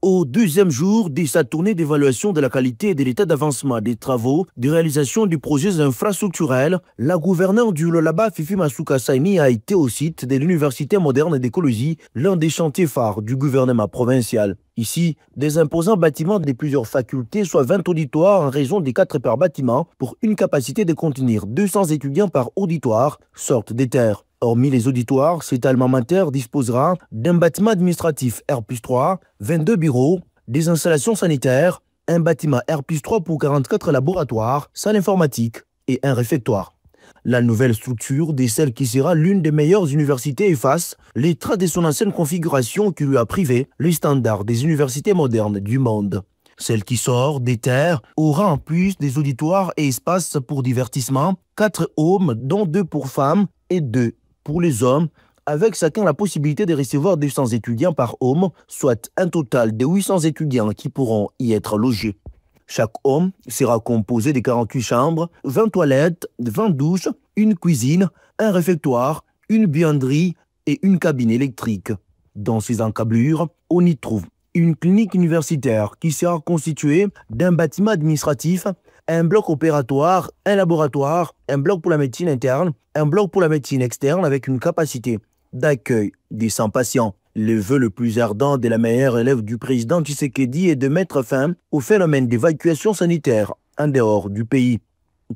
Au deuxième jour de sa tournée d'évaluation de la qualité et de l'état d'avancement des travaux de réalisation du projet infrastructurel, la gouverneure du Lualaba, Fifi Masuka Saini, a été au site de l'Université moderne d'écologie, l'un des chantiers phares du gouvernement provincial. Ici, des imposants bâtiments de plusieurs facultés, soit 20 auditoires en raison des 4 par bâtiment, pour une capacité de contenir 200 étudiants par auditoire, sortent des terres. Hormis les auditoires, cet alma mater disposera d'un bâtiment administratif R+3, 22 bureaux, des installations sanitaires, un bâtiment R+3 pour 44 laboratoires, salle informatique et un réfectoire. La nouvelle structure de celle qui sera l'une des meilleures universités efface les traces de son ancienne configuration qui lui a privé les standards des universités modernes du monde. Celle qui sort des terres aura en plus des auditoires et espaces pour divertissement, 4 hommes dont 2 pour femmes et 2 pour les hommes, avec chacun la possibilité de recevoir 200 étudiants par homme, soit un total de 800 étudiants qui pourront y être logés. Chaque homme sera composé de 48 chambres, 20 toilettes, 20 douches, une cuisine, un réfectoire, une buanderie et une cabine électrique. Dans ces encablures, on y trouve une clinique universitaire qui sera constituée d'un bâtiment administratif, un bloc opératoire, un laboratoire, un bloc pour la médecine interne, un bloc pour la médecine externe avec une capacité d'accueil des 100 patients. Le vœu le plus ardent de la meilleure élève du président Tshisekedi est de mettre fin au phénomène d'évacuation sanitaire en dehors du pays.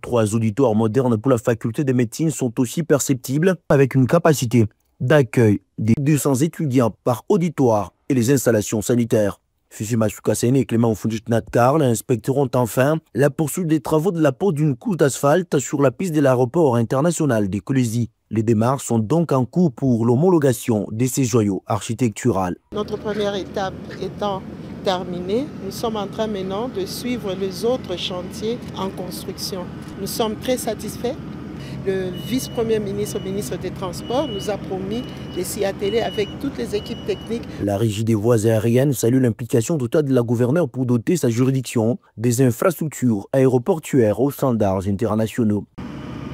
3 auditoires modernes pour la faculté de médecine sont aussi perceptibles avec une capacité d'accueil des 200 étudiants par auditoire et les installations sanitaires. Fifi Masuka Saini et Clément Fujit-Natkarl inspecteront enfin la poursuite des travaux de la pose d'une couche d'asphalte sur la piste de l'aéroport international de Kolwezi. Les démarches sont donc en cours pour l'homologation de ces joyaux architecturaux. Notre première étape étant terminée, nous sommes en train maintenant de suivre les autres chantiers en construction. Nous sommes très satisfaits. Le vice-premier ministre, ministre des Transports, nous a promis de s'y atteler avec toutes les équipes techniques. La Régie des voies aériennes salue l'implication totale de la gouverneure pour doter sa juridiction des infrastructures aéroportuaires aux standards internationaux.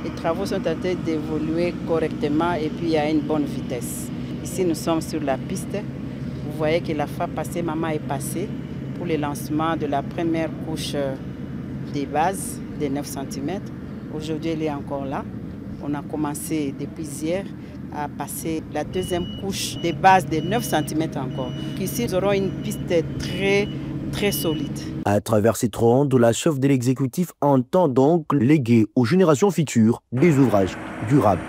Les travaux sont en train d'évoluer correctement et puis il y a une bonne vitesse. Ici, nous sommes sur la piste. Vous voyez que la fois passée, maman est passée pour le lancement de la première couche des bases de 9 cm. Aujourd'hui, elle est encore là. On a commencé depuis hier à passer la deuxième couche des bases de 9 cm encore. Ici, nous aurons une piste très solide. À travers cette ronde, la chef de l'exécutif entend donc léguer aux générations futures des ouvrages durables.